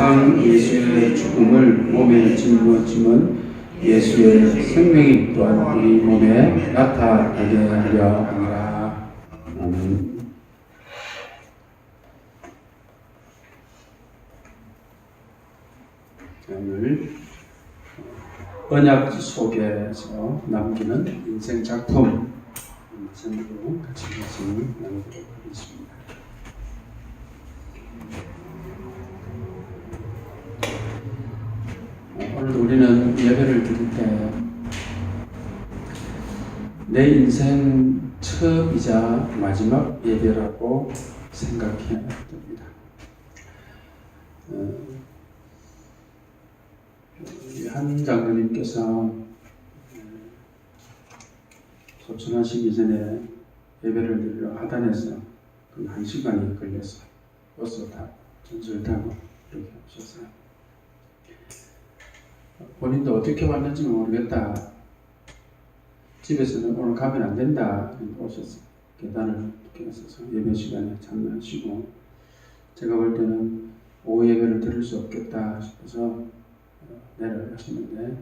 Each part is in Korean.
항상 예수의 죽음을 몸에 짊어짐은 예수의 생명이 또한 우리 몸에 나타나게 하려 하니라. 아멘. 오늘 언약 속에서 남기는 인생 작품 전부 같이 말씀을 나누도록 하겠습니다. 오늘 우리는 예배를 드릴 때 내 인생 처음이자 마지막 예배라고 생각해야 됩니다. 한 장로님께서 소천하시기 전에 예배를 드리러 하단에서 1시간이 걸려서 버스 타고 전철 타고 이렇게 오셨어요. 본인도 어떻게 왔는지 모르겠다. 집에서는 오늘 가면 안 된다. 오셨어요. 계단을 이렇게 서서 예배 시간에 참여하시고, 제가 볼 때는 오후 예배를 들을 수 없겠다 싶어서 내려가시는데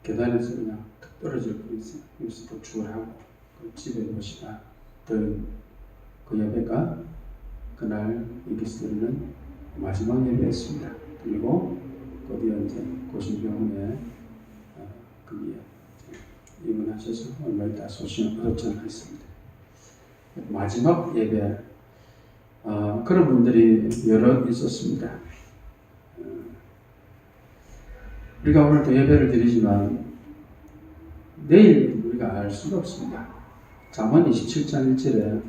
계단에서 그냥 툭 떨어질 뻔했어요. 그래서 도축을 하고 집에 오시다 그 예배가 그날 이기스드리는 마지막 예배였습니다. 그리고 곧이어 이제 고신병원에 거기에 입원하셔서 얼마 있다 소천했습니다. 마지막 예배 그런 분들이 여러 있었습니다. 우리가 오늘도 예배를 드리지만 내일 우리가 알 수가 없습니다. 잠언 27장 1절에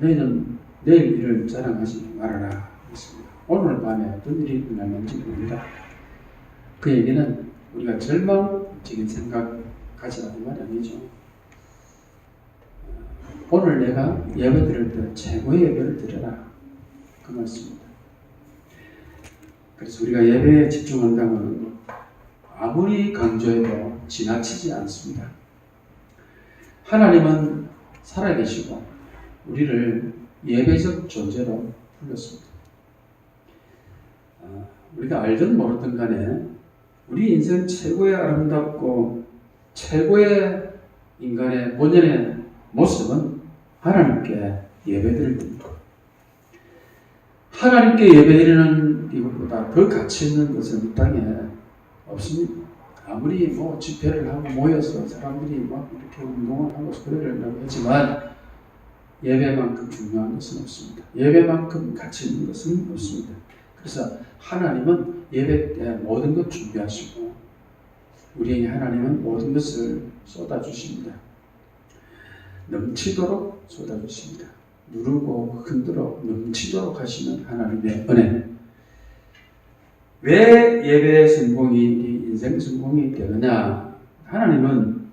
너희는 내일 일을 자랑하지 말아라 했습니다. 오늘 밤에 어떤 일이 일어날는지 모릅니다. 그 얘기는 우리가 절망적인 생각 가지라는 말이 아니죠. 오늘 내가 예배 드릴 때 최고의 예배를 드려라, 그 말씀입니다. 그래서 우리가 예배에 집중한다고 하는 것, 아무리 강조해도 지나치지 않습니다. 하나님은 살아계시고 우리를 예배적 존재로 불렀습니다. 우리가 알든 모르든 간에 우리 인생 최고의 아름답고 최고의 인간의 본연의 모습은 하나님께 예배드릴 때입니다. 하나님께 예배드리는 이것보다 더 가치 있는 것은 이 땅에 없습니다. 아무리 집회를 하고 모여서 사람들이 이렇게 운동을 하고 소리를 내고 하지만 예배만큼 중요한 것은 없습니다. 예배만큼 가치 있는 것은 없습니다. 그래서 하나님은 예배 때 모든 것 준비하시고 우리에게 하나님은 모든 것을 쏟아주십니다. 넘치도록 쏟아주십니다. 누르고 흔들어 넘치도록 하시는 하나님의 은혜. 왜 예배의 성공이 인생 성공이 되느냐? 하나님은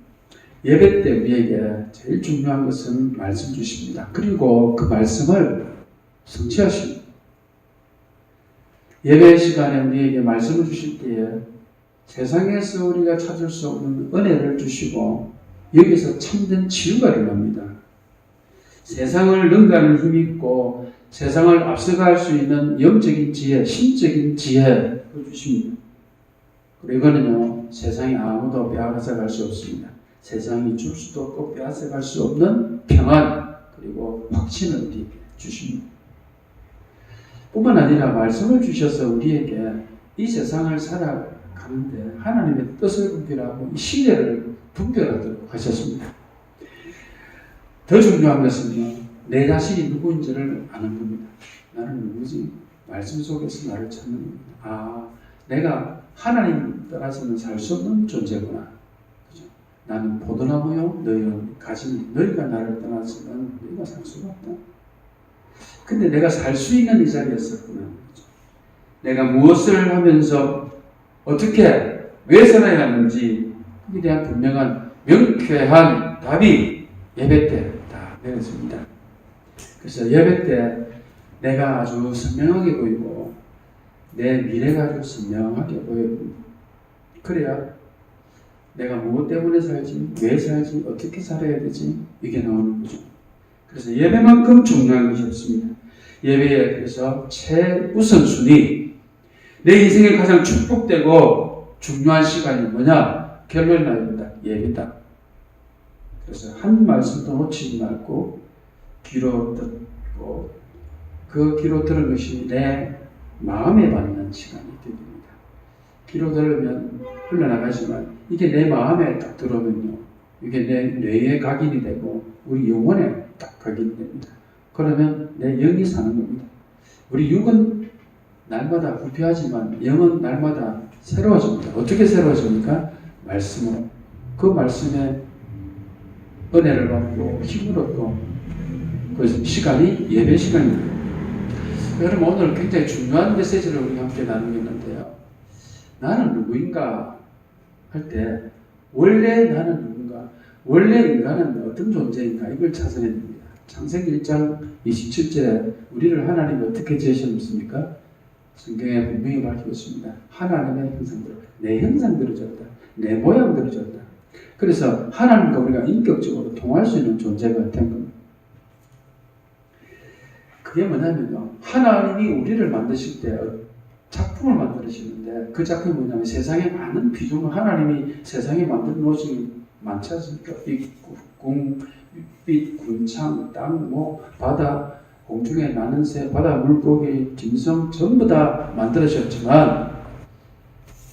예배 때 우리에게 제일 중요한 것은 말씀 주십니다. 그리고 그 말씀을 성취하십니다. 예배 시간에 우리에게 말씀을 주실 때에 세상에서 우리가 찾을 수 없는 은혜를 주시고 여기서 참된 치유가 일어납니다. 세상을 능가하는 힘이 있고 세상을 앞서갈 수 있는 영적인 지혜, 심적인 지혜를 주십니다. 그리고 이거는요, 세상에 아무도 빼앗아 갈 수 없습니다. 세상이 줄 수도 없고 빼앗아 갈 수 없는 평안, 그리고 확신을 우리에게 주십니다. 뿐만 아니라 말씀을 주셔서 우리에게 이 세상을 살아가는데 하나님의 뜻을 분별하고 이 시대를 분별하도록 하셨습니다. 더 중요한 것은요, 내 자신이 누구인지를 아는 겁니다. 나는 누구지? 말씀 속에서 나를 찾는 겁니다. 내가 하나님 따라서는 살 수 없는 존재구나. 그죠? 나는 포도나무요, 너희는 가지, 너희가 나를 떠나서는 너희가 살 수가 없다. 근데 내가 살 수 있는 이 자리였었구나. 그죠? 내가 무엇을 하면서 어떻게, 왜 살아야 하는지 그에 대한 분명한 명쾌한 답이 예배 때 다 내려집니다. 그래서 예배 때 내가 아주 선명하게 보이고 내 미래가 아주 선명하게 보입니다. 그래야 내가 무엇 때문에 살지, 왜 살지, 어떻게 살아야 되지, 이게 나오는 거죠. 그래서 예배만큼 중요한 것이 없습니다. 예배에 그래서 최우선순위, 내 인생에 가장 축복되고 중요한 시간이 뭐냐? 결론이 나옵니다. 예배다. 그래서 한 말씀도 놓치지 말고 귀로 듣고 그 귀로 들은 것이 내 마음에 받는 시간이 됩니다. 귀로 들으면 흘러나가지만 이게 내 마음에 딱 들어오면요. 이게 내 뇌에 각인이 되고 우리 영혼에 딱 각인이 됩니다. 그러면 내 영이 사는 겁니다. 우리 육은 날마다 부패하지만 영은 날마다 새로워집니다. 어떻게 새로워집니까? 말씀으로. 그 말씀에 은혜를 받고 힘을 얻고 그 시간이 예배 시간입니다. 여러분 오늘 굉장히 중요한 메시지를 우리 함께 나누겠는데요. 나는 누구인가 할 때 원래 나는 누군가, 원래 인간은 어떤 존재인가 이걸 찾아내야 됩니다. 창세기 1장 27절에 우리를 하나님이 어떻게 지으셨습니까? 성경에 분명히 밝히고 있습니다. 하나님의 형상대로, 내 형상대로 지었다. 내 모양대로 지었다. 그래서 하나님과 우리가 인격적으로 통할 수 있는 존재가 된 겁니다. 그게 뭐냐면요. 하나님이 우리를 만드실 때 작품을 만들으시는데 그 작품이 뭐냐면 세상에 많은 피조물, 하나님이 세상에 만들어 놓으신 많지 않습니까? 빛, 군창, 땅, 바다, 공중에 나는 새, 바다 물고기, 짐승 전부 다 만들으셨지만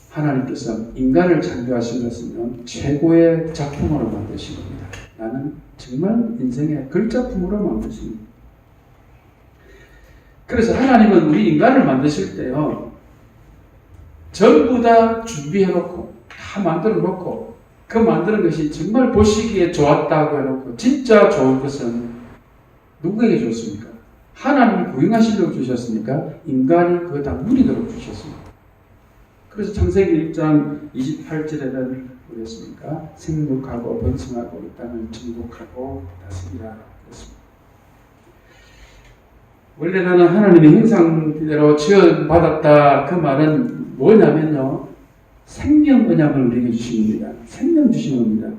하나님께서 인간을 창조하신 것은 최고의 작품으로 만드신 겁니다. 나는 정말 인생의 글작품으로 만드신 겁니다. 그래서 하나님은 우리 인간을 만드실 때요, 전부 다 준비해놓고, 다 만들어놓고, 그 만드는 것이 정말 보시기에 좋았다고 해놓고, 진짜 좋은 것은 누구에게 줬습니까? 하나님이 부응하시려고 주셨습니까? 인간이 그거 다 누리도록 주셨습니다. 그래서 창세기 1장 28절에는 그랬습니까? 생육하고 번성하고 이 땅을 정복하고 다스리라 그랬습니다. 원래 나는 하나님의 형상대로 지어받았다. 그 말은 뭐냐면요. 생명 언약을 우리에게 주신 겁니다. 생명 주신 겁니다.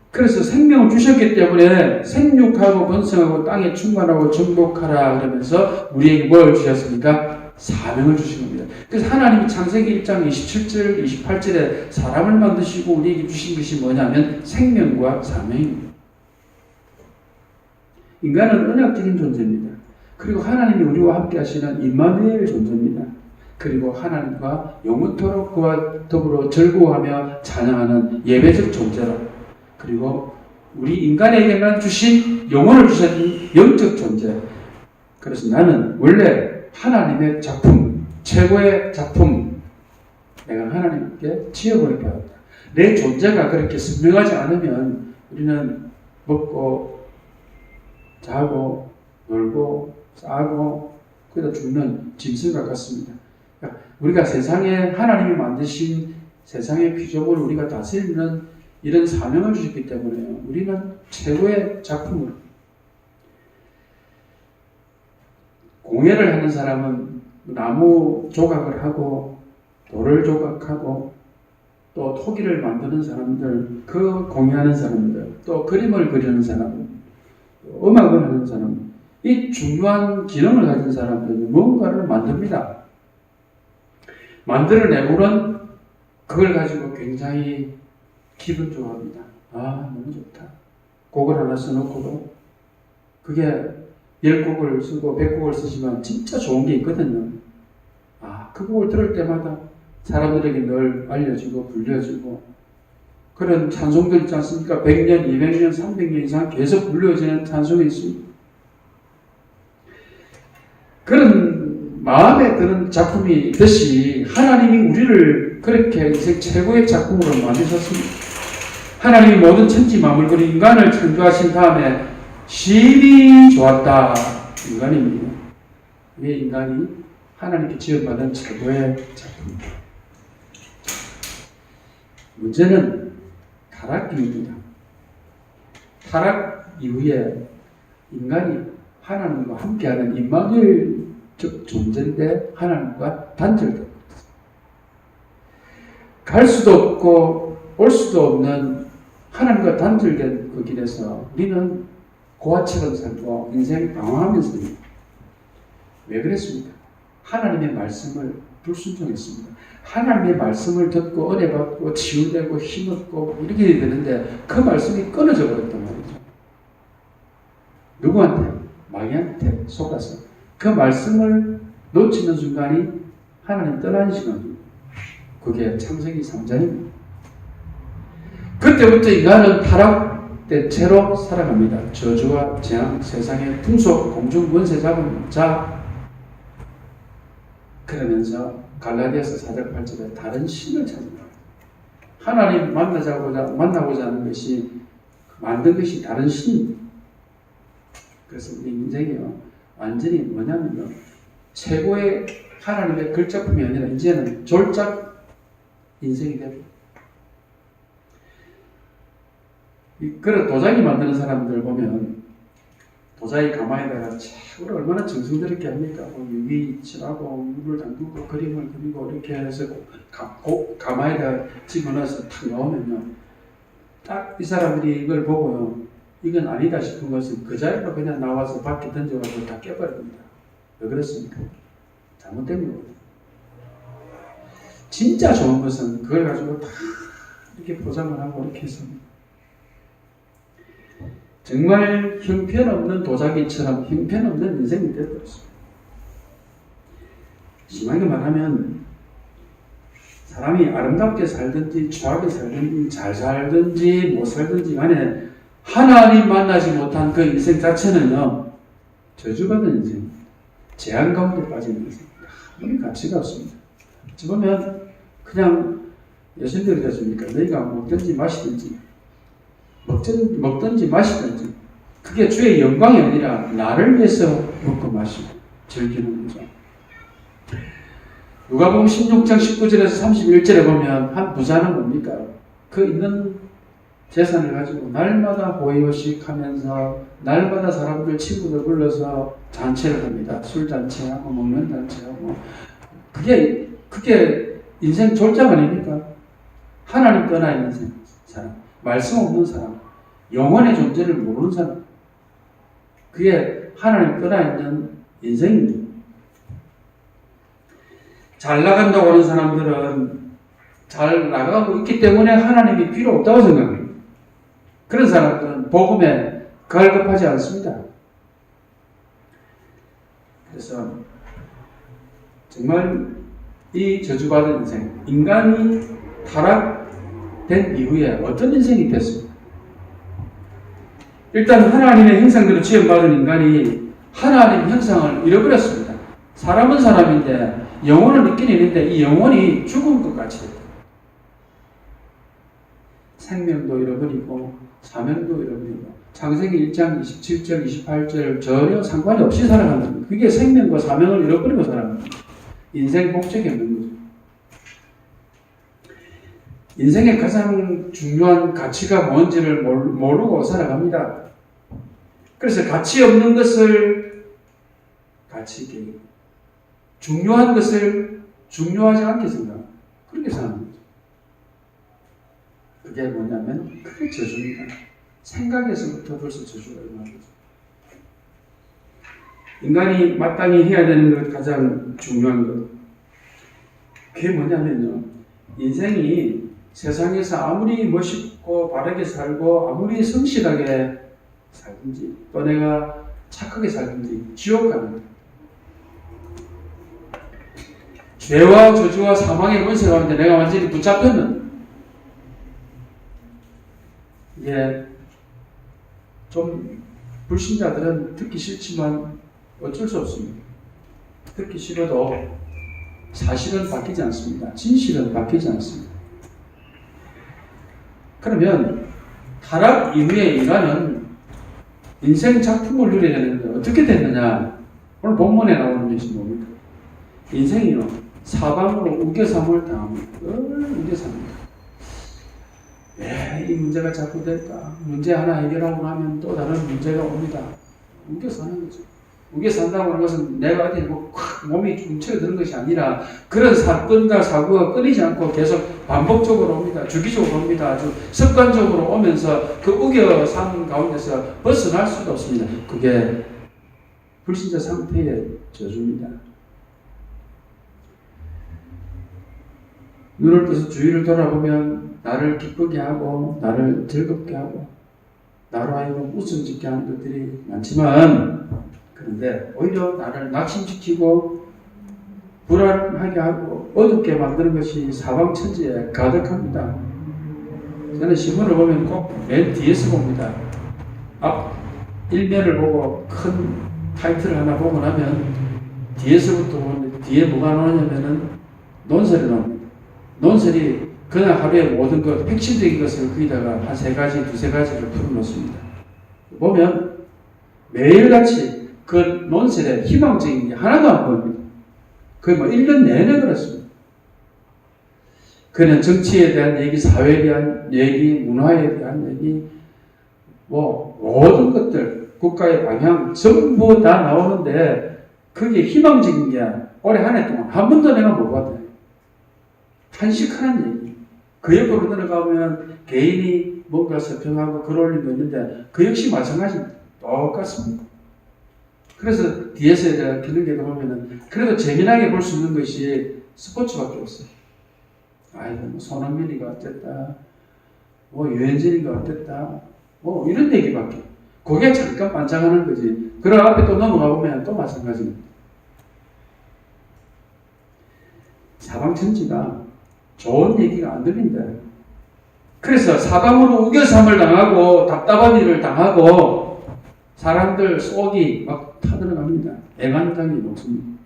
그래서 생명을 주셨기 때문에 생육하고 번성하고 땅에 충만하고 정복하라 그러면서 우리에게 뭘 주셨습니까? 사명을 주신 겁니다. 그래서 하나님이 창세기 1장 27절, 28절에 사람을 만드시고 우리에게 주신 것이 뭐냐면 생명과 사명입니다. 인간은 언약적인 존재입니다. 그리고 하나님이 우리와 함께 하시는 임마누엘 존재입니다. 그리고 하나님과 영원토록 그와 더불어 즐거워하며 찬양하는 예배적 존재라. 그리고 우리 인간에게만 주신 영혼을 주신 영적 존재. 그래서 나는 원래 하나님의 작품, 최고의 작품, 내가 하나님께 지어버릴 받았다. 내 존재가 그렇게 선명하지 않으면 우리는 먹고 자고 놀고 싸고 그러다 죽는 짐승과 같습니다. 그러니까 우리가 세상에 하나님이 만드신 세상의 피조물을 우리가 다스리는 이런 사명을 주셨기 때문에 우리는 최고의 작품으로. 공예를 하는 사람은 나무 조각을 하고 돌을 조각하고 또 토기를 만드는 사람들, 그 공예하는 사람들, 또 그림을 그리는 사람, 음악을 하는 사람, 이 중요한 기능을 가진 사람들은 무언가를 만듭니다. 만들어내고는 그걸 가지고 굉장히 기분 좋아합니다. 아, 너무 좋다. 곡을 하나 써놓고도 그게 10곡을 쓰고 100곡을 쓰지만 진짜 좋은 게 있거든요. 아, 그 곡을 들을 때마다 사람들에게 늘 알려지고 불려지고 그런 찬송들 있지 않습니까? 100년, 200년, 300년 이상 계속 불려지는 찬송이 있습니다. 그런 마음에 드는 작품이 있듯이 하나님이 우리를 그렇게 인생 최고의 작품으로 만드셨습니다. 하나님이 모든 천지 만물 그리고 인간을 창조하신 다음에 심히 좋았다. 인간입니다. 이 인간이 하나님께 지어받은 최고의 작품입니다. 문제는 타락입니다. 타락 이후에 인간이 하나님과 함께하는 임마누엘적 존재인데 하나님과 단절됩니다. 갈 수도 없고 올 수도 없는 하나님과 단절된 그 길에서 우리는 고아처럼 살고 인생이 방황하면서 왜 그랬습니까? 하나님의 말씀을 불순종했습니다. 하나님의 말씀을 듣고 은혜 받고 치유되고 힘없고 이렇게 되는데 그 말씀이 끊어져 버렸단 말이죠. 누구한테? 마귀한테 속아서 그 말씀을 놓치는 순간이 하나님 떠나는 시간입니다. 그게 창세기 3장입니다. 그때부터 인간은 타락된 채로 살아갑니다. 저주와 재앙, 세상의 풍속, 공중 권세 잡은 자. 그러면서 갈라디아서 4장 8절에 다른 신을 찾는다. 하나님 만나고자 하는 것이 만든 것이 다른 신. 그래서 우리 인생이요 완전히 뭐냐면요 최고의 하나님의 글작품이 아니라 이제는 졸작 인생이 됩니다. 그런 도자기 만드는 사람들 보면 도자기 가마에다가 책을 얼마나 정성스럽게 합니까? 유기 칠하고 물을 담그고 그림을 그리고 이렇게 해서 가마에다가 집어넣어서 탁 넣으면요 딱 이 사람들이 이걸 보고요 이건 아니다 싶은 것은 그 자리로 그냥 나와서 밖에 던져가지고 다 깨버립니다. 왜 그렇습니까? 잘못된 거거든요. 진짜 좋은 것은 그걸 가지고 다 이렇게 포장을 하고 이렇게 해서 정말 형편없는 도자기처럼 형편없는 인생이 되어버렸습니다. 심하게 말하면 사람이 아름답게 살든지 추하게 살든지 잘 살든지 못 살든지 간에 하나님 만나지 못한 그 인생 자체는요 저주받은 인생, 재앙 가운데 빠진 인생 아무리 가치가 없습니다. 어찌 보면 그냥 예수님들이 그러십니까? 너희가 먹든지 마시든지 먹든지 마시든지 그게 주의 영광이 아니라 나를 위해서 먹고 마시고 즐기는 거죠. 누가복음 16장 19절에서 31절에 보면 한 부자는 뭡니까? 그 있는 재산을 가지고 날마다 호의호식 하면서 날마다 사람들 친구들 불러서 잔치를 합니다. 술잔치하고 먹는 잔치하고 그게 인생 졸작 아닙니까? 하나님 떠나 있는 사람, 말씀 없는 사람, 영혼의 존재를 모르는 사람, 그게 하나님 떠나 있는 인생입니다. 잘 나간다고 하는 사람들은 잘 나가고 있기 때문에 하나님이 필요 없다고 생각합니다. 그런 사람들은 복음에 갈급하지 않습니다. 그래서 정말 이 저주받은 인생, 인간이 타락된 이후에 어떤 인생이 됐습니까? 일단 하나님의 형상대로 지음받은 인간이 하나님 형상을 잃어버렸습니다. 사람은 사람인데 영혼은 있긴 있는데 이 영혼이 죽은 것 같이 됐다. 생명도 잃어버리고 사명도 잃어버리고 창세기 1장 27절 28절 전혀 상관이 없이 살아간다는 거예요. 그게 생명과 사명을 잃어버리고 살아가는 거예요. 인생 목적이 없는 거죠. 인생의 가장 중요한 가치가 뭔지를 모르고 살아갑니다. 그래서 가치 없는 것을 가치 있게 여기고 중요한 것을 중요하지 않게 생각합니다. 그렇게 사는 거죠. 그게 뭐냐면 그게 저주입니다. 생각에서부터 벌써 저주가 일어나는 거죠. 인간이 마땅히 해야 되는 것 가장 중요한 것 그게 뭐냐면요. 인생이 세상에서 아무리 멋있고 바르게 살고 아무리 성실하게 살든지 또 내가 착하게 살든지 지옥 가는 거예요. 죄와 저주와 사망의 권세 가운데 내가 완전히 붙잡혔는 이게 좀 불신자들은 듣기 싫지만 어쩔 수 없습니다. 듣기 싫어도 사실은 바뀌지 않습니다. 진실은 바뀌지 않습니다. 그러면 타락 이후에 인간은 인생 작품을 누려야 되는데 어떻게 됐느냐? 오늘 본문에 나오는 것이 뭡니까? 인생이요 사방으로 우겨삼을 당합니다. 우겨삽니다. 왜 이 문제가 자꾸 될까? 문제 하나 해결하고 나면 또 다른 문제가 옵니다. 우겨사는 거죠. 우겨산다고 하는 것은 내가 어디 몸이 움츠러드는 것이 아니라 그런 사건과 사고가 끊이지 않고 계속 반복적으로 옵니다. 주기적으로 옵니다. 아주 습관적으로 오면서 그 우겨산 가운데서 벗어날 수도 없습니다. 그게 불신자 상태의 저주입니다. 눈을 떠서 주위를 돌아보면 나를 기쁘게 하고 나를 즐겁게 하고 나로 하여금 웃음 짓게 하는 것들이 많지만, 그런데 오히려 나를 낙심시키고 불안하게 하고 어둡게 만드는 것이 사방천지에 가득합니다. 저는 신문을 보면 꼭 맨 뒤에서 봅니다. 앞 일면을 보고 큰 타이틀을 하나 보고 나면 뒤에서부터 보는데, 뒤에 뭐가 나오냐면은 논설이 나옵니다. 논설이 그날 하루의 모든 것, 핵심적인 것을 거기다가 한 세 가지, 두세 가지를 풀어놓습니다. 보면 매일같이 그 논설에 희망적인 게 하나도 안 보입니다. 거의 뭐 1년 내내 그렇습니다. 그는 정치에 대한 얘기, 사회에 대한 얘기, 문화에 대한 얘기, 뭐 모든 것들, 국가의 방향 전부 다 나오는데 그게 희망적인 게 올해 한 해 동안 한 번도 내가 못 봤다. 탄식하는 얘기. 그 옆으로 들어가면 개인이 뭔가 서평하고 글 올린 거 있는데 그 역시 마찬가지입니다. 똑같습니다. 그래서 뒤에서 내가 그런 게 보면은 그래도 재미나게 볼 수 있는 것이 스포츠밖에 없어요. 아이고, 뭐 손흥민이가 어땠다, 뭐 유현진이가 어땠다, 뭐 이런 얘기밖에. 그게 잠깐 반짝하는 거지. 그럼 앞에 또 넘어가 보면 또 마찬가지입니다. 사방천지가 좋은 얘기가 안 들린다. 그래서 사방으로 우겨삼을 당하고 답답한 일을 당하고 사람들 속이 막 타들어갑니다. 애간장이 높습니다.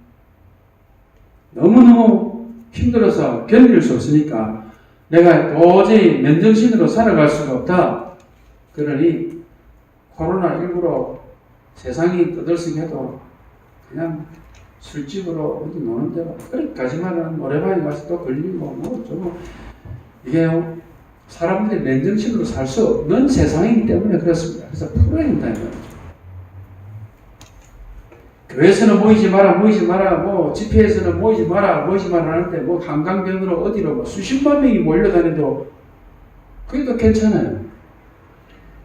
너무너무 힘들어서 견딜 수 없으니까 내가 도저히 맨정신으로 살아갈 수가 없다. 그러니 코로나19로 세상이 떠들썩해도 그냥 술집으로 어디 노는 데가 거기까지만은 노래방에 가서 또 걸리고 뭐 좀 이게 사람들이 맨정신으로 살 수 없는 세상이기 때문에 그렇습니다. 그래서 풀어야 된다. 교회에서는 모이지 마라, 뭐 집회에서는 모이지 마라 하는데 뭐 한강변으로 어디로 뭐 수십만 명이 몰려다녀도 그래도 괜찮아요.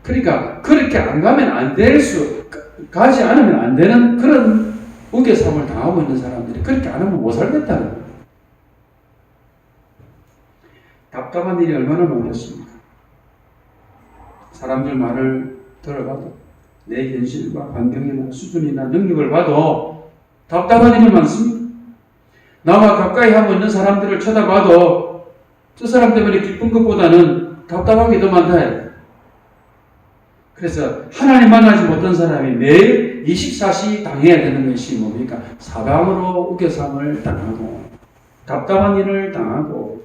그러니까 그렇게 안 가면 안 될 가지 않으면 안 되는 그런 우겨삼을 당하고 있는 사람들이 그렇게 안 하면 못 살겠다는 거예요. 답답한 일이 얼마나 많겠습니까? 사람들 말을 들어봐도 내 현실과 환경이나 수준이나 능력을 봐도 답답한 일이 많습니다. 나와 가까이 하고 있는 사람들을 쳐다봐도 저 사람 때문에 기쁜 것보다는 답답한 게 더 많다. 그래서 하나님 만나지 못한 사람이 매일 24시 당해야 되는 것이 뭡니까? 사방으로 우겨삼을 당하고 답답한 일을 당하고,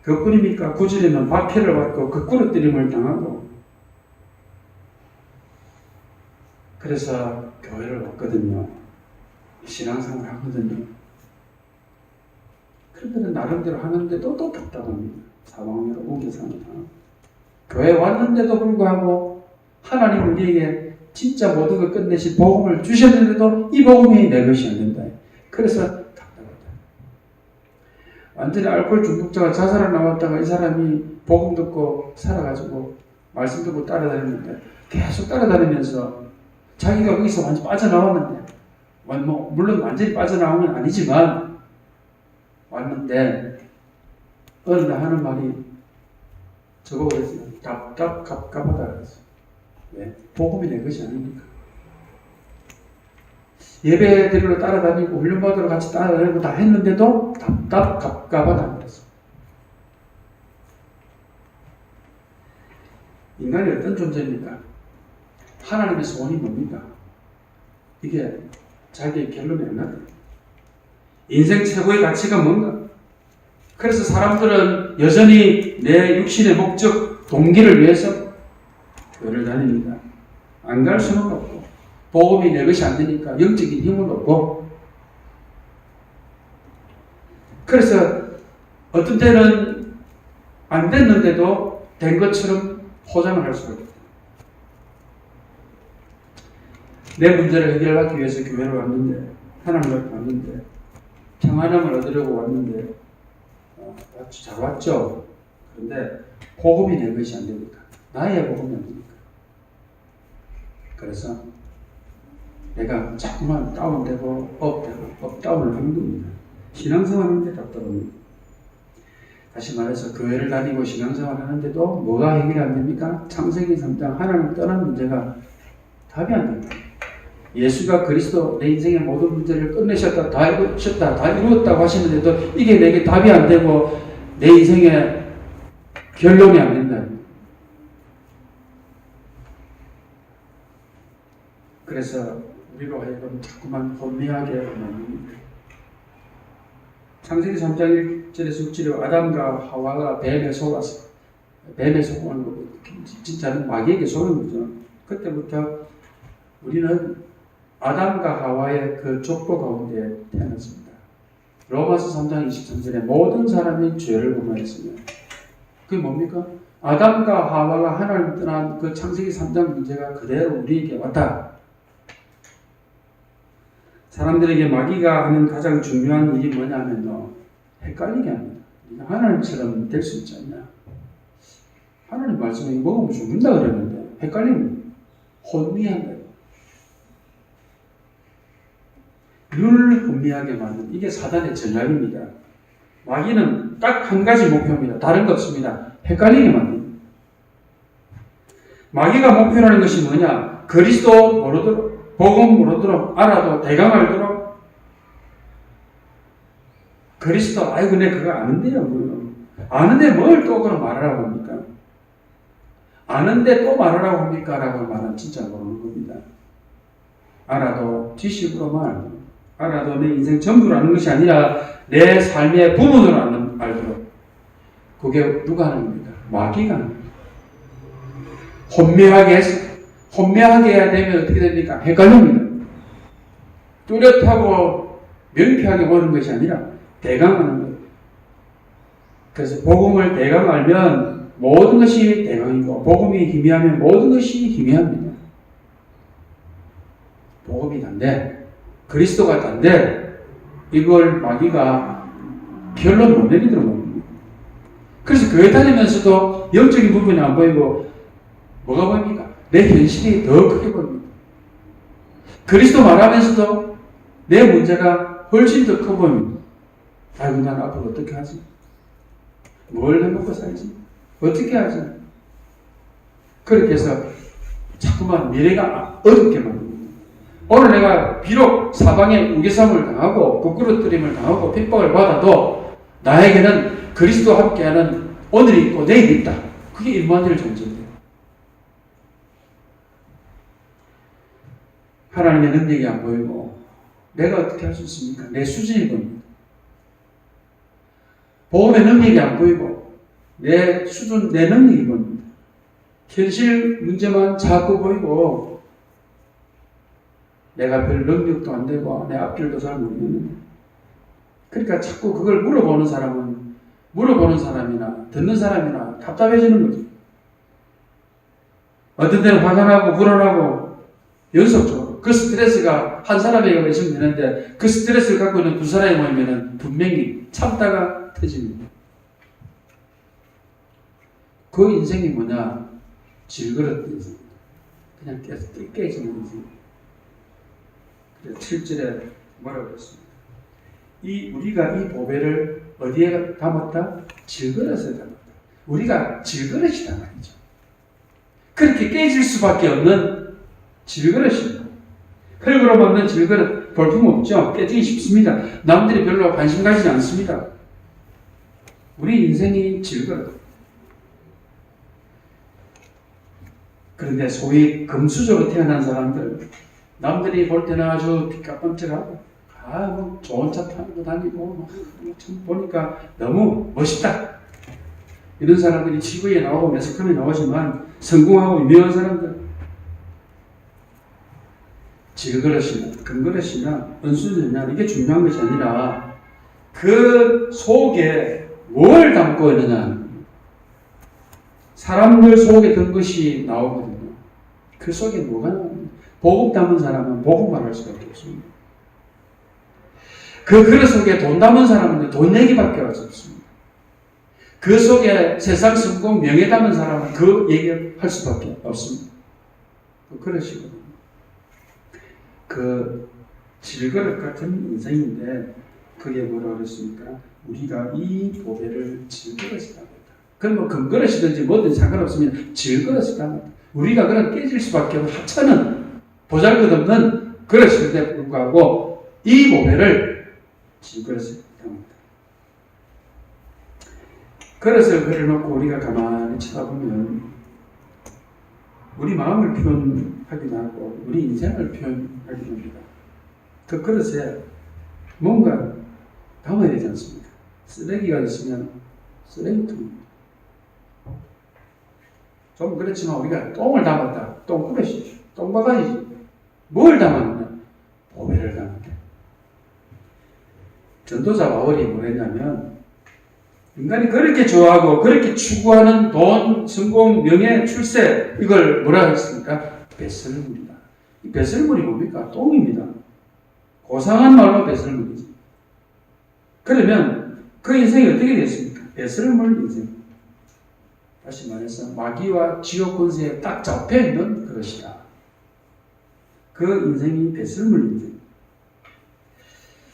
그뿐입니까? 구절에는 박해를 받고 거꾸로 때림을 당하고. 그래서 교회를 왔거든요. 신앙생활을 하거든요. 그런데 나름대로 하는데도 또 답답합니다. 사방으로 우겨삼을 당하고. 교회 왔는데도 불구하고 하나님 우리에게 진짜 모든 걸 끝내신 복음을 주셨는데도 이 복음이 내 것이 안 된다. 그래서 답답하다. 완전히 알코올 중독자가 자살을 나왔다가 이 사람이 복음 듣고 살아가지고 말씀 듣고 따라다녔는데 계속 따라다니면서 자기가 거기서 완전히 빠져나왔는데, 뭐 물론 완전히 빠져나온 건 아니지만 왔는데 어느 날 하는 말이 저보고 그랬어요. 갑갑하다 그랬어요. 왜? 복음이 내 것이 아닙니까? 예배 드리러 따라다니고 훈련받으러 같이 따라다니고 다 했는데도 갑갑하다 그랬어요. 인간이 어떤 존재입니까? 하나님의 소원이 뭡니까? 이게 자기의 결론이 안 나다. 인생 최고의 가치가 뭔가? 그래서 사람들은 여전히 내 육신의 목적, 동기를 위해서 교회를 다닙니다. 안 갈 수는 없고, 복음이 내 것이 안 되니까 영적인 힘은 없고, 그래서 어떤 때는 안 됐는데도 된 것처럼 포장을 할 수가 있다. 내 문제를 해결하기 위해서 교회를 왔는데, 하나님 앞에 왔는데, 평안함을 얻으려고 왔는데, 잘 왔죠? 그런데 복음이 내 것이 안 되니까, 나의 복음이 안 되니까. 그래서 내가 자꾸만 다운되고 업다운을 하는 겁니다. 신앙생활 하는데 답답합니다. 다시 말해서 교회를 다니고 신앙생활을 하는데도 뭐가 해결이 안 됩니까? 창세기 3장 하나님 떠난 문제가 답이 안 됩니다. 예수가 그리스도 내 인생의 모든 문제를 끝내셨다, 다 이루셨다, 다 이루었다고 하시는데도 이게 내게 답이 안 되고 내 인생의 결론이 안 된다. 그래서 우리로 하여금 자꾸만 혼미하게 만듭니다. 창세기 3장 1절에서 6절에 아담과 하와가 뱀에 속아서 뱀에 속은 거고 진짜는 마귀에게 속은 거죠. 그때부터 우리는 아담과 하와의 그 족보 가운데 태어났습니다. 로마서 3장 23절에 모든 사람이 죄를 범하였습니다. 그게 뭡니까? 아담과 하와가 하나님 떠난 그 창세기 3장 문제가 그대로 우리에게 왔다. 사람들에게 마귀가 하는 가장 중요한 일이 뭐냐면요, 헷갈리게 합니다. 네가 하나님처럼 될 수 있지 않냐? 하나님 말씀에 먹으면 죽는다 그랬는데 헷갈리면 혼미한다. 늘 혼미하게 만든 이게 사단의 전략입니다. 마귀는 딱 한 가지 목표입니다. 다른 거 없습니다. 헷갈리게 만듭니다. 마귀가 목표라는 것이 뭐냐? 그리스도 모르도록, 복음 모르도록, 알아도 대강 알도록, 그리스도 아이고 내 그거 아는데요. 뭐. 아는데 뭘 또 그럼 말하라고 합니까? 아는데 또 말하라고 합니까? 라고 말은 진짜 모르는 겁니다. 알아도 지식으로만 알아도 내 인생 전부를 아는 것이 아니라 내 삶의 부분으로 알도록. 그게 누가 하는 겁니까? 마귀가 하는 겁니다. 혼미하게 해야 되면 어떻게 됩니까? 헷갈립니다. 뚜렷하고 명쾌하게 보는 것이 아니라 대강하는 거예요. 그래서 복음을 대강 알면 모든 것이 대강이고 복음이 희미하면 모든 것이 희미합니다. 복음이 단데 그리스도가 단데 이걸 마귀가 결론 못 내리도록 합니다. 그래서 교회 다니면서도 영적인 부분이 안 보이고 뭐가 보입니까? 내 현실이 더 크게 보입니다. 그리스도 말하면서도 내 문제가 훨씬 더 커 보입니다. 아이고 난 앞으로 어떻게 하지? 뭘 해먹고 살지? 어떻게 하지? 그렇게 해서 자꾸만 미래가 어둡게 만듭니다. 오늘 내가 비록 사방에 우겨쌈을 당하고 부끄러뜨림을 당하고 핍박을 받아도 나에게는 그리스도와 함께하는 오늘이 있고 내일이 있다. 그게 임마누엘 존재입니다. 하나님의 능력이 안 보이고 내가 어떻게 할 수 있습니까? 내 수준이 보입니다. 복음의 능력이 안 보이고 내 수준, 내 능력이 보입니다. 현실 문제만 자꾸 보이고 내가 별 능력도 안 되고 내 앞길도 잘 모르겠는데 그러니까 자꾸 그걸 물어보는 사람이나 듣는 사람이나 답답해지는 거죠. 어떤 때는 화가 나고 불안하고 연속적으로 그 스트레스가 한 사람에게 있으면 되는데 그 스트레스를 갖고 있는 두 사람이 모이면 분명히 참다가 터집니다. 그 인생이 뭐냐? 질그릇 인생. 그냥 깨지는 인생. 7절에 뭐라고 했습니다. 우리가 이 보배를 어디에 담았다? 질그릇에 담았다. 우리가 질그릇이다 말이죠. 그렇게 깨질 수밖에 없는 질그릇입니다. 흙으로 만든 질그릇 볼품없죠. 깨지기 쉽습니다. 남들이 별로 관심 가지지 않습니다. 우리 인생이 질그릇. 그런데 소위 금수저로 태어난 사람들, 남들이 볼 때는 아주 삐까뻔쩍하고, 뭐 좋은 차 타고 다니고, 보니까 너무 멋있다. 이런 사람들이 TV에 나오고 매스컴에 나오지만 성공하고 유명한 사람들, 질그릇이나 금그릇이나 은수저냐 이게 중요한 것이 아니라 그 속에 뭘 담고 있느냐. 사람들 속에 든 것이 나오거든요. 그 속에 뭐가 나오느냐. 복음 담은 사람은 복음만 할 수밖에 없습니다. 그 그릇 속에 돈 담은 사람은 돈 얘기밖에 할 수 없습니다. 그 속에 세상 성공 명예 담은 사람은 그 얘기를 할 수밖에 없습니다. 그러시거든요. 그 질그릇 같은 인생인데 그게 뭐라고 그랬습니까? 우리가 이 보배를 질그릇에 담았다. 그럼 뭐 금그릇이든지 뭐든 상관없으면 질그릇에 담았다. 우리가 그런 깨질 수밖에 없는 하찮은 보잘것없는 그릇인데 불구하고 이 보배를 질그릇에 담았다. 그릇을 그려놓고 우리가 가만히 쳐다보면 우리 마음을 표현하기도 하고 우리 인생을 표현하기도 합니다. 그 그릇에 뭔가 담아야 되지 않습니까? 쓰레기가 있으면 쓰레기통입니다. 좀 그렇지만 우리가 똥을 담았다. 똥그릇이죠. 똥바가지지. 뭘 담았느냐? 보배를 담았다. 전도자 바울이 뭐랬냐면 인간이 그렇게 좋아하고 그렇게 추구하는 돈, 성공, 명예, 출세 이걸 뭐라 했습니까? 배설물이다. 이 배설물이 뭡니까? 똥입니다. 고상한 말로 배설물이지. 그러면 그 인생이 어떻게 됐습니까? 배설물 인생. 다시 말해서 마귀와 지옥 권세에 딱 잡혀있는 그것이다. 그 인생이 배설물 인생.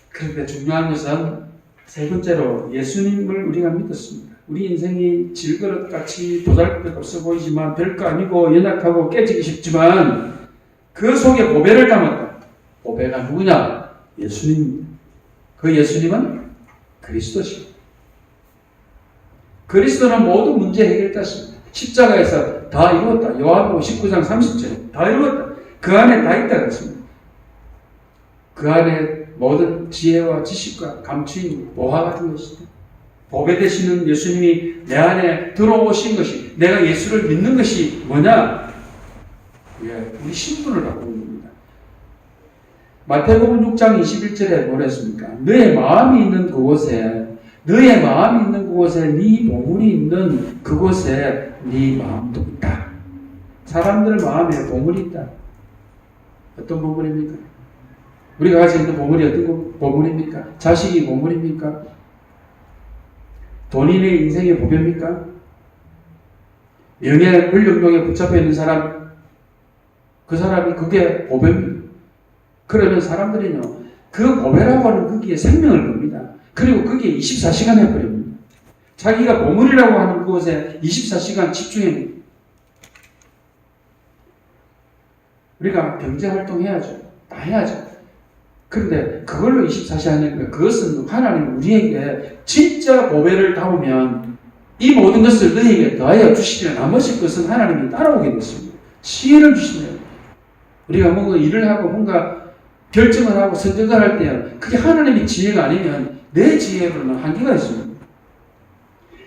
그런데 중요한 것은 세 번째로 예수님을 우리가 믿었습니다. 우리 인생이 질그릇같이 보잘것 없어 보이지만 별거 아니고 연약하고 깨지기 쉽지만 그 속에 보배를 담았다. 보배가 누구냐? 예수님입니다. 그 예수님은 그리스도십니다. 그리스도는 모든 문제 해결자십니다. 십자가에서 다 이루었다. 요한복음 19장 30절에 다 이루었다. 그 안에 다 있다 그랬습니다. 그 안에 모든 지혜와 지식과 감추인 모화 같은 것이다. 보배 되시는 예수님이 내 안에 들어오신 것이 내가 예수를 믿는 것이 뭐냐? 우리 신분을 바꾸는 겁니다. 마태복음 6장 21절에 뭐라 했습니까? 너의 마음이 있는 그곳에 네 보물이 있는 그곳에 네 마음도 있다. 사람들 마음에 보물이 있다. 어떤 보물입니까? 우리가 가지고 있는 보물이 어떤 보물입니까? 자식이 보물입니까? 돈이 내 인생의 보배입니까? 명예, 권력욕에 붙잡혀 있는 사람, 그 사람이 그게 보배입니다. 그러면 사람들은요, 그 보배라고 하는 거기에 생명을 겁니다. 그리고 거기에 24시간 해버립니다. 자기가 보물이라고 하는 그곳에 24시간 집중합니다. 우리가 경제활동 해야죠. 다 해야죠. 그런데 그걸로 24시간 하니까 그것은 하나님 우리에게 진짜 보배를 담으면 이 모든 것을 너희에게 더하여 주시면 나머지 것은 하나님이 따라오게 됐습니다. 지혜를 주시면 우리가 뭔가 일을 하고 뭔가 결정을 하고 선택을 할 때 그게 하나님의 지혜가 아니면 내 지혜로는 한계가 있습니다.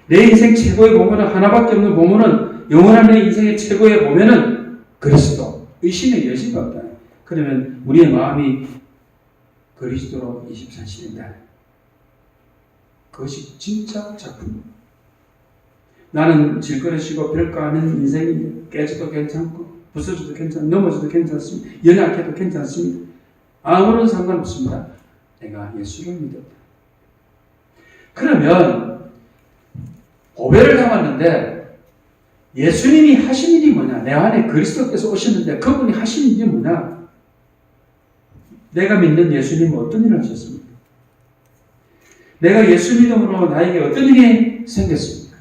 내 인생 최고의 보물은 하나밖에 없는 보물은 영원한 내 인생의 최고의 보배는 그리스도. 의심의 여지가 없다. 그러면 우리의 마음이 그리스도로 24시간이다. 그것이 진짜 작품입니다. 나는 질그릇이고 별거 아닌 인생인데 깨져도 괜찮고 부서져도 괜찮고 넘어져도 괜찮습니다. 연약해도 괜찮습니다. 아무런 상관없습니다. 내가 예수를 믿었다. 그러면 보배를 담았는데 예수님이 하신 일이 뭐냐? 내 안에 그리스도께서 오셨는데 그분이 하신 일이 뭐냐? 내가 믿는 예수님은 어떤 일을 하셨습니까? 내가 예수 믿음으로 나에게 어떤 일이 생겼습니까?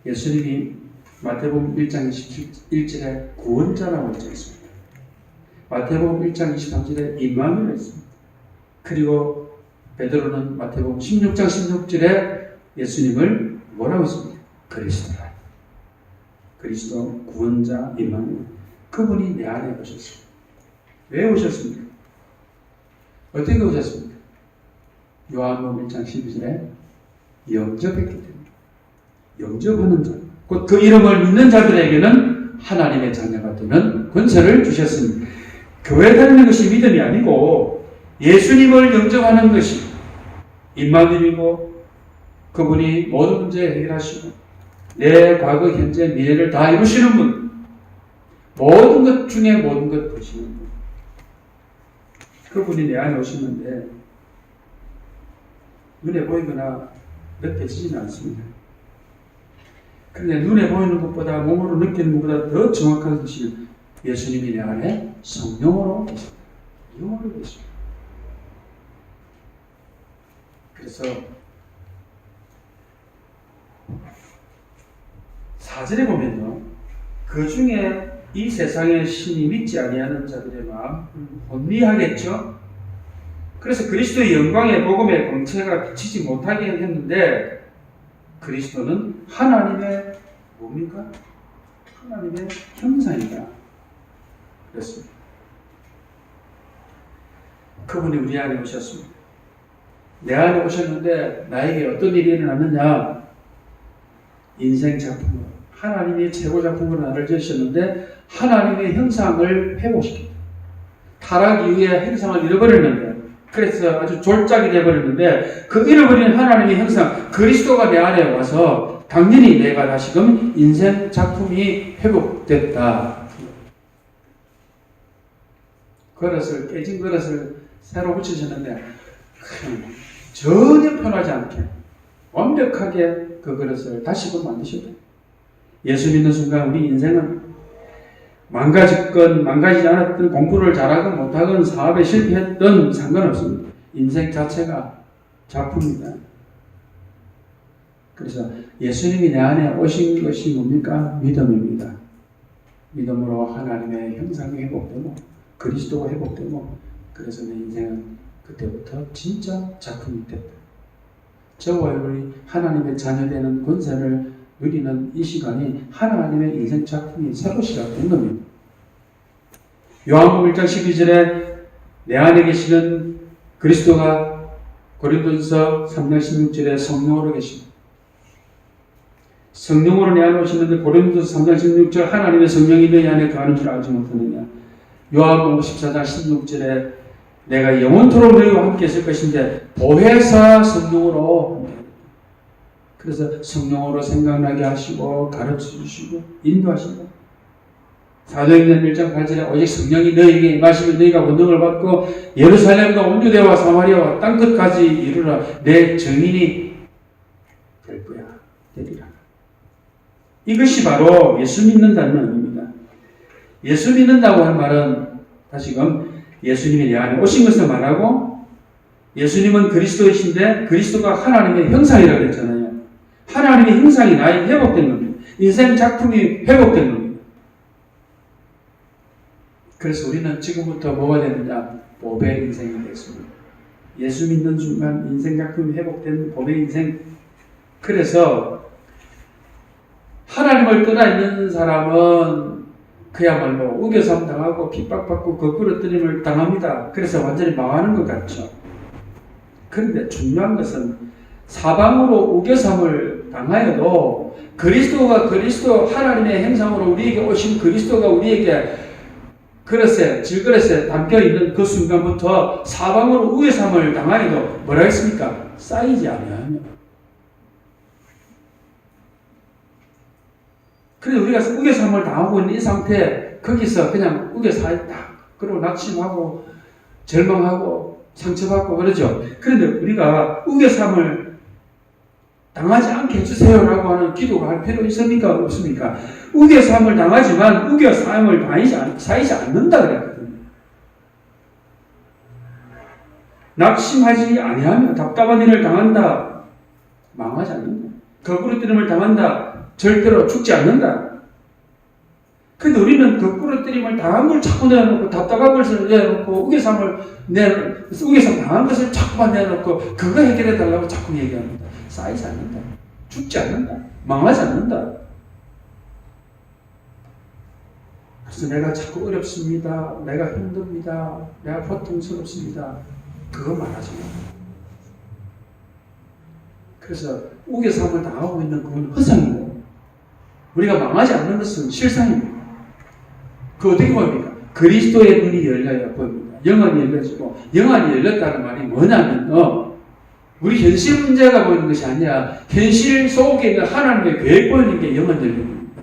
예수님이 마태복음 1장 21절에 구원자라고 했습니다. 마태복음 1장 23절에 임마누엘 했습니다. 그리고 베드로는 마태복음 16장 16절에 예수님을 뭐라고 했습니까? 그리스도라. 그리스도 구원자 임마누엘. 그분이 내 안에 오셨습니다. 왜 오셨습니까? 어떻게 오셨습니까? 요한복음 1장 12절에 영접했기 때문에 영접하는 자, 곧 그 이름을 믿는 자들에게는 하나님의 자녀가 되는 권세를 주셨습니다. 교회 다니는 것이 믿음이 아니고 예수님을 영접하는 것이 임마누엘이고 그분이 모든 문제 해결하시고 내 과거, 현재, 미래를 다 이루시는 분, 모든 것 중에 모든 것 보시는 분, 그분이 내 안에 오시는데 눈에 보이거나 느껴지지는 않습니다. 그런데 눈에 보이는 것보다 몸으로 느끼는 것보다 더 정확한 것이 예수님이 내 안에 성령으로 계십니다. 영으로 계십니다. 그래서 4절에 보면요, 그 중에 이 세상의 신이 믿지 아니하는 자들의 마음 혼미하겠죠. 그래서 그리스도의 영광의 복음의 광채가 비치지 못하게 했는데, 그리스도는 하나님의 뭡니까? 하나님의 형상이다. 그렇습니다. 그분이 우리 안에 오셨습니다. 내 안에 오셨는데 나에게 어떤 일이 일어났느냐? 인생 작품으로, 하나님의 최고 작품으로 나를 지으셨는데 하나님의 형상을 회복시킵니다. 타락 이후에 형상을 잃어버렸는데, 그래서 아주 졸작이 되어버렸는데, 그 잃어버린 하나님의 형상, 그리스도가 내 안에 와서 당연히 내가 다시금 인생 작품이 회복됐다. 깨진 그릇을 새로 붙이셨는데 전혀 편하지 않게 완벽하게 그 그릇을 다시금 만드셨다. 예수 믿는 순간 우리 인생은 망가졌건 망가지지 않았던, 공부를 잘하건 못하건 사업에 실패했던 상관없습니다. 인생 자체가 작품입니다. 그래서 예수님이 내 안에 오신 것이 뭡니까? 믿음입니다. 믿음으로 하나님의 형상이 회복되고 그리스도가 회복되고, 그래서 내 인생은 그때부터 진짜 작품이 됐다. 저와 여러분이 하나님의 자녀되는 권세를 누리는 이 시간이 하나님의 인생 작품이 새로 시작된 겁니다. 요한복음 1장 12절에 내 안에 계시는 그리스도가 고린도전서 3장 16절에 성령으로 계십니다. 성령으로 내 안에 오시는데 고린도전서 3장 16절 하나님의 성령이 너희 안에 거하는 줄 알지 못하느냐. 요한복음 14장 16절에 내가 영원토록 너희와 함께 있을 것인데 보혜사 성령으로 함께. 그래서 성령으로 생각나게 하시고 가르쳐 주시고 인도하시고, 사도행전 1장 8절에 오직 성령이 너희에게 임하시면 너희가 권능을 받고 예루살렘과 온 유대와 사마리아와 땅끝까지 이르러 내 증인이 될 거야. 되리라. 이것이 바로 예수 믿는다는 의미입니다. 예수 믿는다고 하는 말은 다시금 예수님이 내 안에 오신 것을 말하고, 예수님은 그리스도이신데 그리스도가 하나님의 형상이라고 했잖아요. 하나님의 형상이 나의 회복된 겁니다. 인생 작품이 회복된 겁니다. 그래서 우리는 지금부터 뭐가 되느냐? 보배 인생이 됐습니다. 예수 믿는 순간 인생 작품이 회복된 보배 인생. 그래서 하나님을 떠나 있는 사람은 그야말로 우겨삼 당하고 핍박받고 거꾸로뜨림을 당합니다. 그래서 완전히 망하는 것 같죠. 그런데 중요한 것은 사방으로 우겨삼을 당하여도 그리스도 하나님의 형상으로 우리에게 오신 그리스도가 우리에게 질그릇에 담겨있는 그 순간부터 사방으로 우겨삼을 당하여도 뭐라 했습니까? 쌓이지 아니하며. 그래서 우리가 우겨삼을 당하고 있는 이 상태에 거기서 그냥 우겨사있다. 그리고 낙심하고 절망하고 상처받고 그러죠. 그런데 우리가 우겨삼을 당하지 않게 해주세요라고 하는 기도가 할 필요 있습니까? 없습니까? 우겨삼을 당하지만 우겨삼을 쌓이지 않는다 그랬거든요. 낙심하지 아니하며 답답한 일을 당한다. 망하지 않는다. 거꾸로뜨림을 당한다. 절대로 죽지 않는다. 근데 우리는 거꾸로뜨림을 당한 걸 자꾸 내놓고, 답답한 것을 내놓고, 우겨삼 당한 것을 자꾸만 내놓고, 그거 해결해 달라고 자꾸 얘기합니다. 쌓이지 않는다. 죽지 않는다. 망하지 않는다. 그래서 내가 자꾸 어렵습니다. 내가 힘듭니다. 내가 고통스럽습니다. 그거 말하지 마. 그래서 우겨삼을 당하고 있는 그건 허상이고, 우리가 망하지 않는 것은 실상입니다. 그 어떻게 보입니까? 그리스도의 눈이 열려야 보입니다. 영안이 열려지고, 영안이 열렸다는 말이 뭐냐면, 우리 현실 문제가 보이는 것이 아니라 현실 속에 있는 하나님의 계획 보이는 게 영안 열립니다.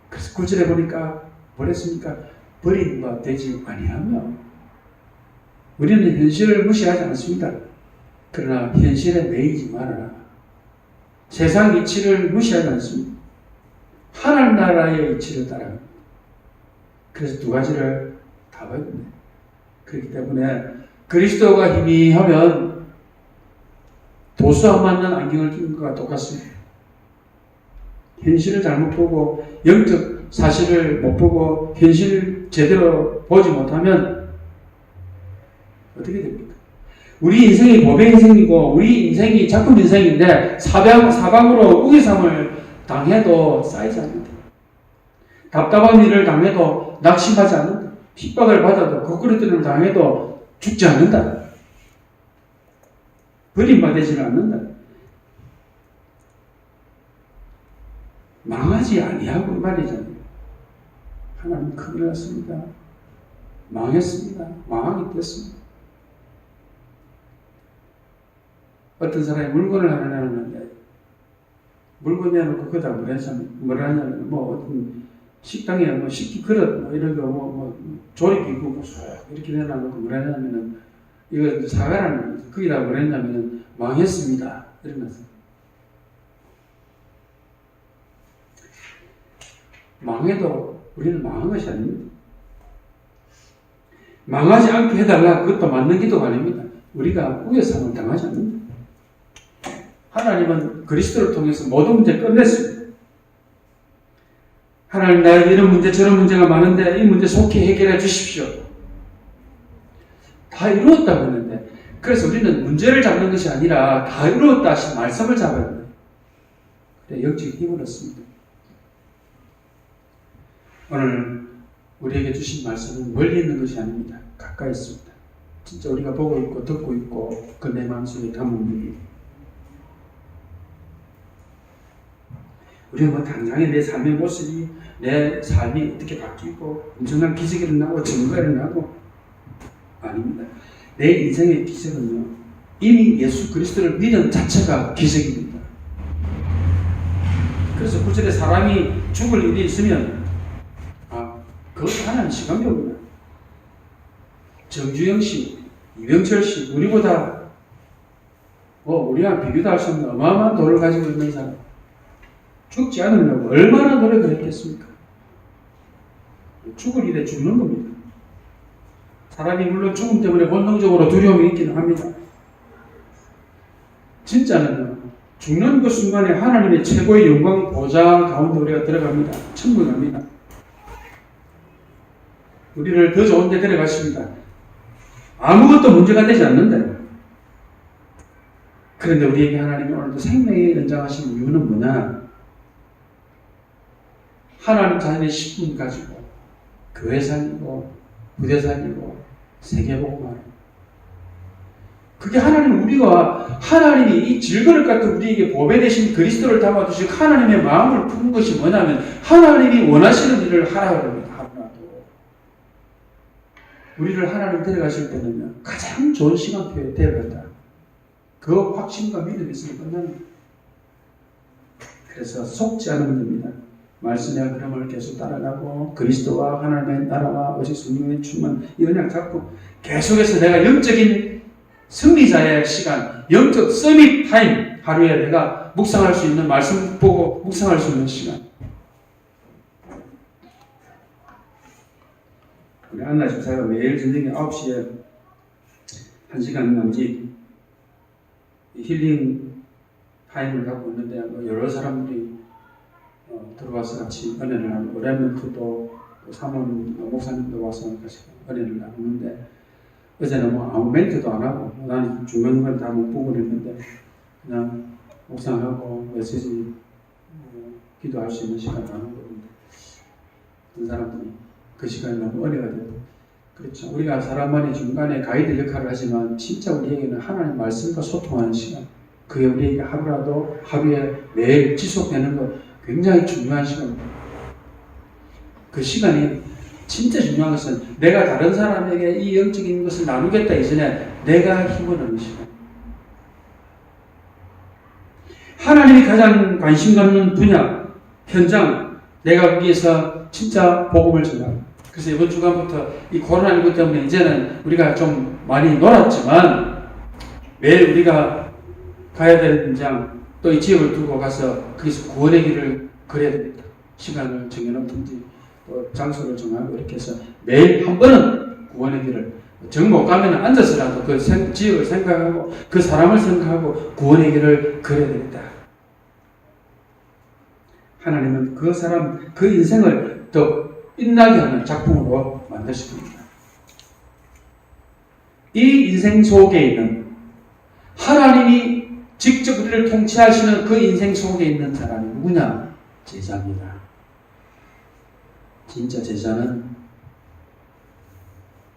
그래서 구절에 보니까 뭐랬습니까? 버린 바 되지 아니하며. 우리는 현실을 무시하지 않습니다. 그러나 현실에 매이지 말아라. 세상 이치를 무시하지 않습니다. 하나님 나라의 이치를 따라갑니다. 그래서 두 가지를 다 봐야 됩니다. 그렇기 때문에 그리스도가 희미하면 도수 안 맞는 안경을 끼는 것과 똑같습니다. 현실을 잘못 보고 영적 사실을 못 보고 현실을 제대로 보지 못하면 어떻게 됩니까? 우리 인생이 법의 인생이고 우리 인생이 작품 인생인데 사방으로 우기삼을 당해도 쌓이지 않는다. 답답한 일을 당해도 낙심하지 않는다. 핍박을 받아도 거꾸로뜨림을 당해도 죽지 않는다. 버림받지는 않는다. 망하지 아니하고 이 말이잖아요. 하나님 큰일 났습니다. 망했습니다. 망하게 됐습니다. 어떤 사람이 물건을 하나 내놨는데 물건 내놓고 그다 뭐라 하냐면 어떤 식당에 식기 그릇 이런 거 조립기구 이렇게 내놔놓고 뭐라 하냐면은 이거 사가라는 거죠. 거기다 뭐라 했냐면은 망했습니다. 이러면서 망해도 우리는 망한 것이 아닙니다. 망하지 않게 해달라. 그것도 맞는 기도가 아닙니다. 우리가 우여sam을 당하지 않는다. 하나님은 그리스도를 통해서 모든 문제 끝냈습니다. 하나님 나에게 이런 문제 저런 문제가 많은데 이 문제 속히 해결해 주십시오. 다 이루었다고 했는데 그래서 우리는 문제를 잡는 것이 아니라 다 이루었다 하신 말씀을 잡아야 합니다. 그래 영적인 힘을 얻습니다. 오늘 우리에게 주신 말씀은 멀리 있는 것이 아닙니다. 가까이 있습니다. 진짜 우리가 보고 있고 듣고 있고 그 내 마음속에 담은 일입니다. 우리는 당장에 내 삶의 모습이 내 삶이 어떻게 바뀌고 엄청난 기적이 일어나고 증거가 일어나고 아닙니다. 내 인생의 기적은요 이미 예수 그리스도를 믿은 자체가 기적입니다. 그래서 구절에 사람이 죽을 일이 있으면 그것도 하나님 시간표입니다. 정주영 씨, 이병철 씨, 우리보다 우리와 비교도 할 수 없는 어마어마한 돈을 가지고 있는 사람 죽지 않으려고 얼마나 노력을 했겠습니까? 죽을 일에 죽는 겁니다. 사람이 물론 죽음 때문에 본능적으로 두려움이 있기는 합니다. 진짜는 죽는 그 순간에 하나님의 최고의 영광 보좌 가운데 우리가 들어갑니다. 천국에 갑니다. 우리를 더 좋은 데 데려가십니다. 아무것도 문제가 되지 않는다. 그런데 우리에게 하나님이 오늘도 생명에 연장하신 이유는 뭐냐? 하나님 자신의 십분 가지고 교회 살리고 부대 살리고 세계복음하는 그게 하나님이 이 질그릇 같은 우리에게 보배 되신 그리스도를 담아두시고 하나님의 마음을 푸는 것이 뭐냐면 하나님이 원하시는 일을 하라고 합니다. 우리를 하나님 데려가실 때는요 가장 좋은 시간표에 데려간다. 그 확신과 믿음이 있으면 끝납니다. 그래서 속지 않으면 됩니다. 말씀의 흐름을 계속 따라가고 그리스도와 하나님의 나라와 오직 성령의 충만 이 언약 잡고 계속해서 내가 영적인 승리자의 시간, 영적 서밋 타임 하루에 내가 묵상할 수 있는 말씀 보고 묵상할 수 있는 시간. 우리 안나 집사가 매일 저녁에 9시에 1시간 남짓 힐링 타임을 갖고 있는데 여러 사람들이 들어와서 같이 은혜를 나누고 렘넌트도 사모님 목사님도 와서 같이 은혜를 나누는데 어제는 아무 멘트도 안 하고 나는 중간중간 다 못 보고 그랬는데 그냥 묵상하고 메시지 기도할 수 있는 시간 나누고 있는데 어떤 사람들이 그 시간이 너무 은혜가 되고 그렇죠. 우리가 사람만의 중간에 가이드 역할을 하지만 진짜 우리에게는 하나님 말씀과 소통하는 시간 그게 우리에게 하루에 매일 지속되는 것 굉장히 중요한 시간입니다. 그 시간이 진짜 중요한 것은 내가 다른 사람에게 이 영적인 것을 나누겠다 이전에 내가 힘을 얻는 시간. 하나님이 가장 관심 갖는 분야, 현장, 내가 거기에서 진짜 복음을 전하고 그래서 이번 주간부터 이 코로나19 때문에 이제는 우리가 좀 많이 놀았지만 매일 우리가 가야 될 현장 또 이 지역을 두고 가서 거기서 구원의 길을 걸어야 됩니다. 시간을 정해놓든지 또 장소를 정하고 이렇게 해서 매일 한 번은 구원의 길을 정 못 가면 앉아서라도 그 지역을 생각하고 그 사람을 생각하고 구원의 길을 걸어야 되겠다. 하나님은 그 사람, 그 인생을 더 빛나게 하는 작품으로 만드실 겁니다. 이 인생 속에 있는 하나님이 직접 우리를 통치하시는 그 인생 속에 있는 사람이 누구냐? 제자입니다. 진짜 제자는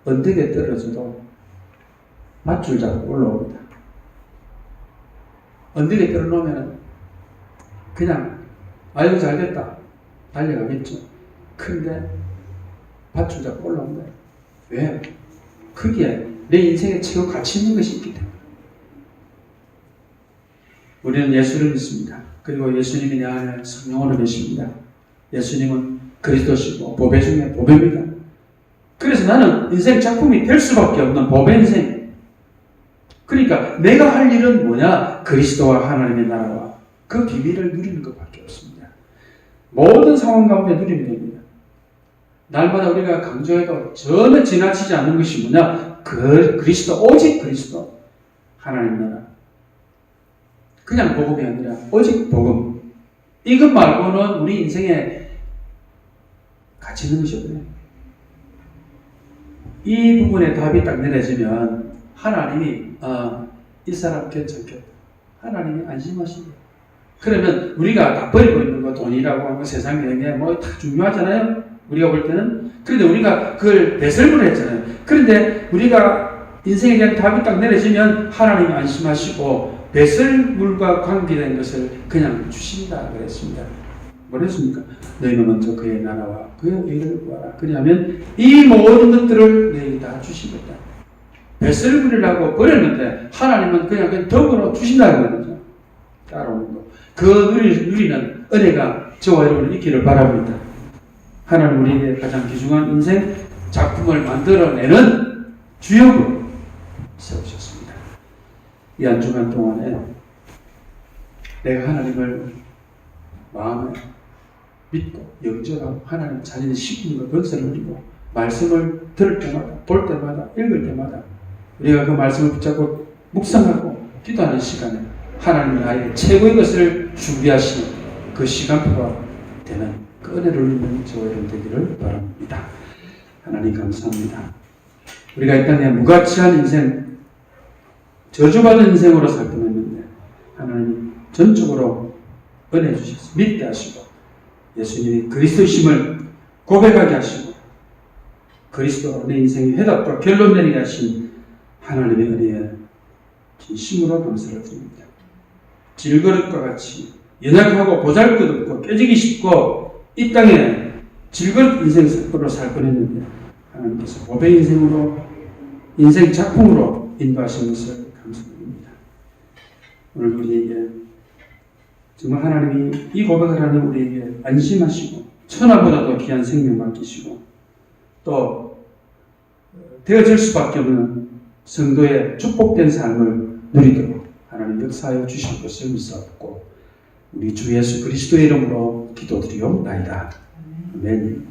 언덕에 떨어져도 밧줄 잡고 올라옵니다. 언덕에 떨어놓으면 그냥 아이고 잘됐다 달려가겠죠. 근데 밧줄 잡고 올라온다. 왜? 그게 내 인생에 최고 가치 있는 것이 있기 때문에. 우리는 예수를 믿습니다. 그리고 예수님이 내 안에 성령으로 계십니다. 예수님은 그리스도시고 보배 중에 보배입니다. 그래서 나는 인생 작품이 될 수밖에 없는 보배 인생. 그러니까 내가 할 일은 뭐냐? 그리스도와 하나님의 나라와 그 비밀을 누리는 것밖에 없습니다. 모든 상황 가운데 누리면 됩니다. 날마다 우리가 강조해도 전혀 지나치지 않는 것이 뭐냐? 그리스도, 오직 그리스도, 하나님 나라. 그냥 복음이 아니라 오직 복음. 이것 말고는 우리 인생에 가치 있는 것이 없네요. 이 부분에 답이 딱 내려지면 하나님이 이 사람 괜찮겠다. 하나님이 안심하신다. 그러면 우리가 다 버리고 있는 거 돈이라고 하고 세상 여행에 뭐 다 중요하잖아요. 우리가 볼 때는. 그런데 우리가 그걸 배설물을 했잖아요. 그런데 우리가 인생에 대한 답이 딱 내려지면 하나님이 안심하시고 배설물과 관계된 것을 그냥 주신다 그랬습니다. 뭐랬습니까? 너희는 먼저 그의 나라와 그의 의를 구하라. 그러면 이 모든 것들을 너희가 다 주시겠다. 배설물이라고 버렸는데 하나님은 그냥 덕으로 주신다는 거죠. 따라오는 거. 그 누리는 은혜가 저와 여러분을 있기를 바랍니다. 하나님 우리에게 가장 귀중한 인생 작품을 만들어내는 주역으로 세우셨습니다. 이 한 주간 동안에 내가 하나님을 마음에 믿고 영접하고 하나님 자신의 십분과 건설을 누리고 말씀을 들을 때마다 볼 때마다 읽을 때마다 우리가 그 말씀을 붙잡고 묵상하고 기도하는 시간에 하나님이 나에게 최고의 것을 준비하시는 그 시간표가 되는 그 은혜를 누리는 저와 여러분 되기를 바랍니다. 하나님 감사합니다. 우리가 이 땅에 무가치한 인생, 저주받은 인생으로 살 뻔했는데 하나님이 전적으로 은혜 주셔서 믿게 하시고 예수님이 그리스도심을 고백하게 하시고 그리스도로 내 인생의 해답과 결론 내리게 하신 하나님의 은혜에 진심으로 감사를 드립니다. 질그릇과 같이 연약하고 보잘것없고 깨지기 쉽고 이 땅에 질그릇 인생으로 살 뻔했는데 하나님께서 보배 인생으로 인생 작품으로 인도하신 것을 감사드립니다. 오늘 우리에게 정말 하나님이 이 고백을 하는 우리에게 안심하시고 천하보다도 귀한 생명 맡기시고 또 되어질 수밖에 없는 성도의 축복된 삶을 누리도록 하나님 역사하여 주실 것을 믿사옵고 우리 주 예수 그리스도의 이름으로 기도드리옵나이다. 아멘.